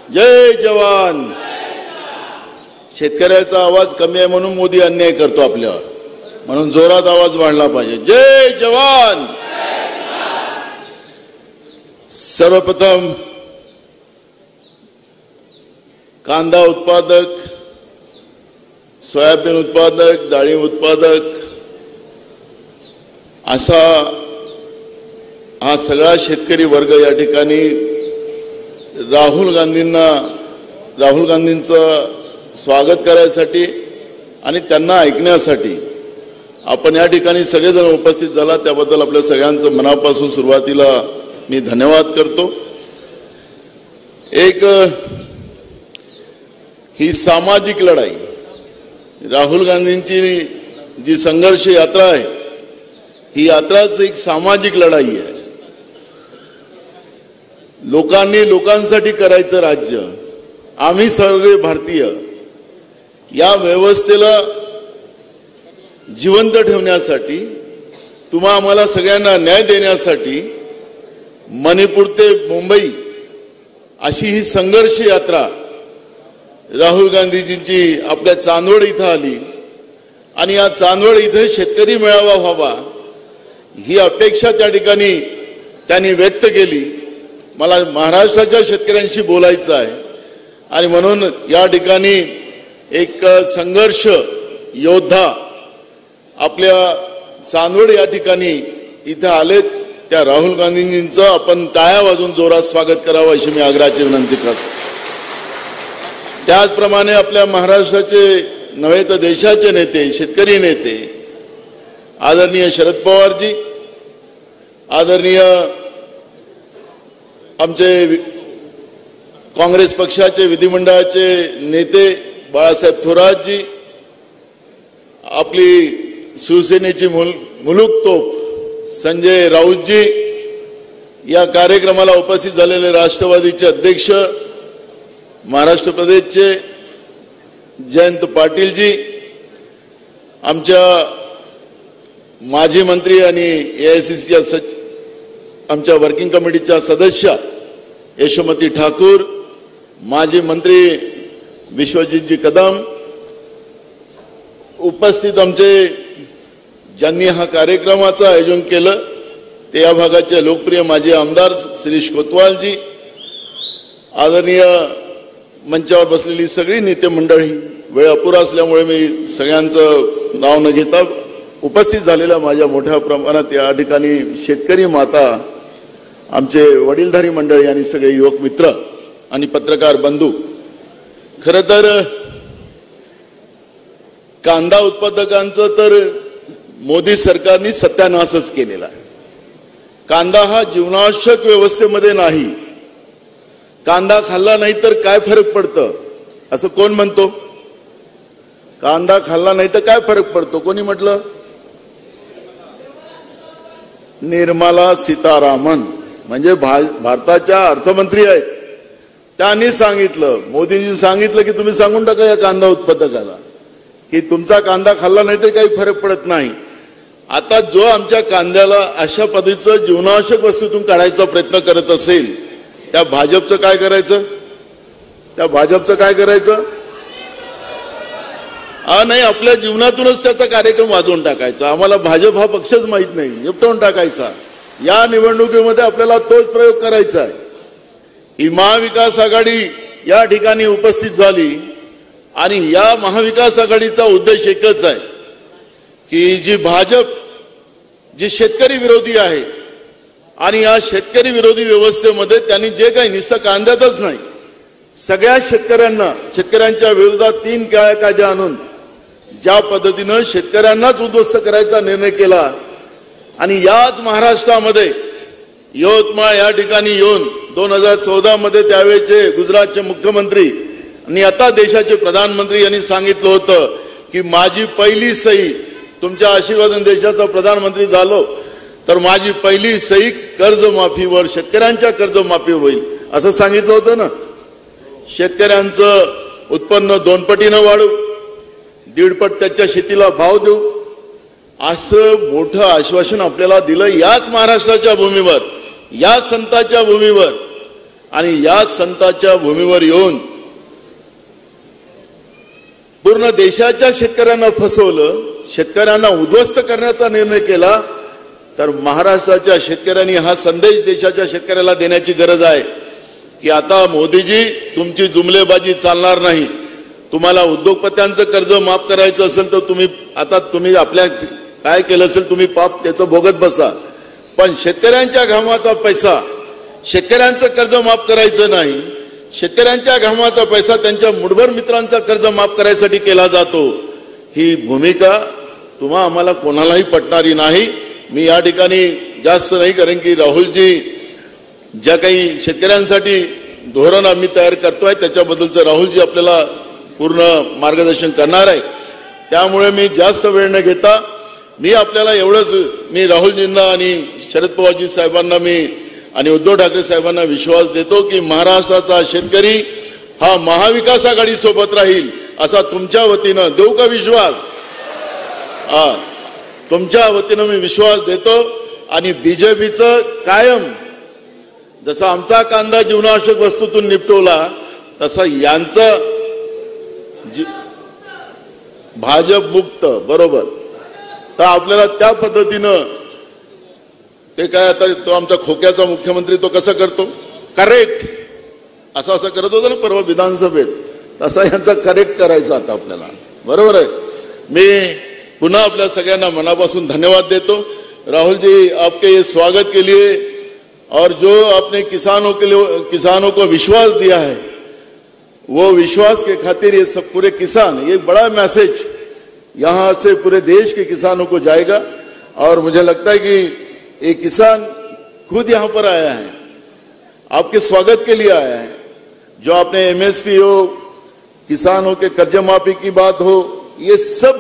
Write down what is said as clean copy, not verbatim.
जय जवान. शेतकऱ्याचा आवाज कमी आहे म्हणून मोदी अन्याय करतो आपल्यावर, म्हणून जोरात आवाज वाढला पाहिजे. जय जवान. सर्वप्रथम कांदा उत्पादक, सोयाबीन उत्पादक, डाळिंब उत्पादक असा हा सगळा शेतकरी वर्ग या ठिकाणी राहुल गांधींचं स्वागत करायसाठी आणि त्यांना ऐकण्यासाठी आपण या ठिकाणी सगळेजण उपस्थित झाला, त्याबद्दल आपल्या सगळ्यांचं मनापासून सुरुवातीला मी धन्यवाद करतो. एक ही सामाजिक लढाई, राहुल गांधींची जी संघर्ष यात्रा आहे ही यात्राच एक सामाजिक लढाई आहे. लोकांनी लोकांसाठी करायचं राज्य, आम्ही सगळे भारतीय या व्यवस्थेला जिवंत ठेवण्यासाठी, तुम्हा आम्हाला सगळ्यांना न्याय देण्यासाठी मणिपूर ते मुंबई अशी ही संघर्ष यात्रा राहुल गांधीजींची आपल्या चांदवड इथं आली आणि या चांदवड इथे शेतकरी मेळावा व्हावा ही अपेक्षा त्या ठिकाणी त्यांनी व्यक्त केली. मला महाराष्ट्राच्या शेतकऱ्यांशी बोलायचं आहे आणि म्हणून या ठिकाणी एक संघर्ष योद्धा आपल्या चांदवड या ठिकाणी इथं आलेत. त्या राहुल गांधींचं आपण टाळ्या वाजवून जोरात स्वागत करावं अशी मी आग्रहाची विनंती करतो. त्याचप्रमाणे आपल्या महाराष्ट्राचे नव्हे तर देशाचे नेते, शेतकरी नेते आदरणीय शरद पवारजी, आदरणीय आमचे काँग्रेस पक्षाचे विधिमंडळाचे नेते बाळासाहेब थोरातजी, आपली शिवसेनेची मुलूक तोप संजय राऊतजी, या कार्यक्रमाला उपस्थित झालेले राष्ट्रवादीचे अध्यक्ष महाराष्ट्र प्रदेशचे जयंत पाटीलजी, आमच्या माजी मंत्री आणि AICCच्या आमच्या वर्किंग कमिटीच्या सदस्य यशोमती ठाकूर, माजी मंत्री विश्वजीतजी कदम, उपस्थित आमचे ज्यांनी हा कार्यक्रमाचं आयोजन केलं ते या भागाचे लोकप्रिय माजी आमदार शिरीष कोतवालजी, आदरणीय मंचावर बसलेली सगळी नेते मंडळी, वेळ अपुरा असल्यामुळे मी सगळ्यांचं नाव न घेता उपस्थित झालेल्या माझ्या मोठ्या प्रमाणात या ठिकाणी शेतकरी माता, आमचे वडीलधारी मंडळी आणि सगळे युवक मित्र आणि पत्रकार बंधू, खरं तर कांदा उत्पादकांचं तर मोदी सरकारने सत्यानाशच केलेला आहे. कांदा हा जीवनावश्यक व्यवस्थेमध्ये नाही. कांदा खाल्ला नाही तर काय फरक पडतं असं कोण म्हणतो? कांदा खाल्ला नाही तर काय फरक पडतो? कोणी म्हटलं? निर्मला सीतारामन म्हणजे भारताच्या अर्थमंत्री आहेत, त्यांनी सांगितलं, मोदींनी सांगितलं की तुम्ही सांगून टाका या कांदा उत्पादकाला की तुमचा कांदा खाल्ला नाही तर काही फरक पडत नाही. आता जो आमच्या कांद्याला अशा पद्धतीचं जीवनावश्यक वस्तूतून काढायचा प्रयत्न करत असेल त्या भाजपचं काय करायचं? त्या भाजपचं काय करायचं? नाही, आपल्या जीवनातूनच त्याचा कार्यक्रम वाजवून टाकायचा. आम्हाला भाजप हा पक्षच माहित नाही, निपटवून टाकायचा. या निवडणुकीमध्ये आपल्याला तोच प्रयोग करायचा आहे. ही महाविकास आघाडी या ठिकाणी उपस्थित झाली आणि या महाविकास आघाडीचा उद्देश एकच आहे की जी भाजप जी शेतकरी विरोधी आहे आणि या शेतकरी विरोधी व्यवस्थेमध्ये त्यांनी जे काही नुसतं कांद्यातच नाही सगळ्या शेतकऱ्यांच्या विरोधात 3 काळ्या कायदे आणून ज्या पद्धतीनं शेतकऱ्यांनाच उद्ध्वस्त करायचा निर्णय केला आणि याच महाराष्ट्रामध्ये यवतमाळ या ठिकाणी येऊन 2014 मध्ये त्यावेळेचे गुजरातचे मुख्यमंत्री आणि आता देशाचे प्रधानमंत्री यांनी सांगितलं होतं की माझी पहिली सही, तुमच्या आशीर्वादाने देशाचा प्रधानमंत्री झालो तर माझी पहिली सही कर्जमाफीवर, शेतकऱ्यांच्या कर्जमाफीवर होईल असं सांगितलं होतं ना. शेतकऱ्यांचं उत्पन्न 2 पटीनं वाढू, 1.5 पट त्याच्या शेतीला भाव देऊ असं मोठं आश्वासन आपल्याला दिलं याच महाराष्ट्राच्या भूमीवर, या संतांच्या भूमीवर. आणि या संतांच्या भूमीवर येऊन पूर्ण देशाच्या शेतकऱ्यांना फसवलं, शेतकऱ्यांना उद्ध्वस्त करण्याचा निर्णय केला, तर महाराष्ट्राच्या शेतकऱ्यांनी हा संदेश देशाच्या शेतकऱ्याला देण्याची गरज आहे की आता मोदीजी तुमची जुमलेबाजी चालणार नाही. तुम्हाला उद्योगपत्यांचं कर्ज माफ करायचं असेल तर तुम्ही आपल्या काय केलं असेल तुम्ही पाप त्याचं भोगत बसा, पण शेतकऱ्यांच्या घामाचा पैसा, शेतकऱ्यांचं कर्ज माफ करायचं नाही. शेतकऱ्यांच्या घामाचा पैसा त्यांच्या मुठभर मित्रांचा कर्ज माफ करायसाठी केला जातो. ही भूमिका तुम्हा आम्हाला कोणालाही पटणारी नाही. मी या ठिकाणी जास्त नाही, कारण की राहुलजी ज्या काही शेतकऱ्यांसाठी धोरण आम्ही तयार करतोय त्याच्याबद्दलचं राहुलजी आपल्याला पूर्ण मार्गदर्शन करणार आहे. त्यामुळे मी जास्त वेळ न घेता मी आपल्याला एवढंच, मी राहुलजींना आणि शरद पवारजी साहेबांना आणि उद्धव ठाकरे साहेबांना विश्वास देतो की महाराष्ट्राचा शेतकरी हा महाविकास आघाडी सोबत राहील असा तुमच्या वतीनं देऊ का विश्वास? तुमच्या वतीनं मी विश्वास देतो. आणि बीजेपीचं कायम जसा आमचा कांदा जीवनावश्यक वस्तूतून निपटवला तसा यांचं भाजप मुक्त, बरोबर. तर आपल्याला त्या पद्धतीनं ते काय, आता तो आमचा खोक्याचा मुख्यमंत्री तो कसा करतो, करेक्ट असं करत होता ना परवा विधानसभेत, तसा यांचा करेक्ट करायचा आता आपल्याला, बरोबर आहे. मी पुन्हा आपल्या सगळ्यांना मनापासून धन्यवाद देतो. राहुल जी, आपके ये स्वागत के लिए और जो आपने किसानों को विश्वास दिया है, वो विश्वास के खातिर ये सब पूरे किसान, ये बड़ा मैसेज यहाँ से पूरे देश के किसानों को जाएगा. और मुझे लगता है कि ये किसान खुद यहाँ पर आया है, आपके स्वागत के लिए आया है. जो आपने MSP हो, किसानों के कर्ज माफी की बात हो, ये सब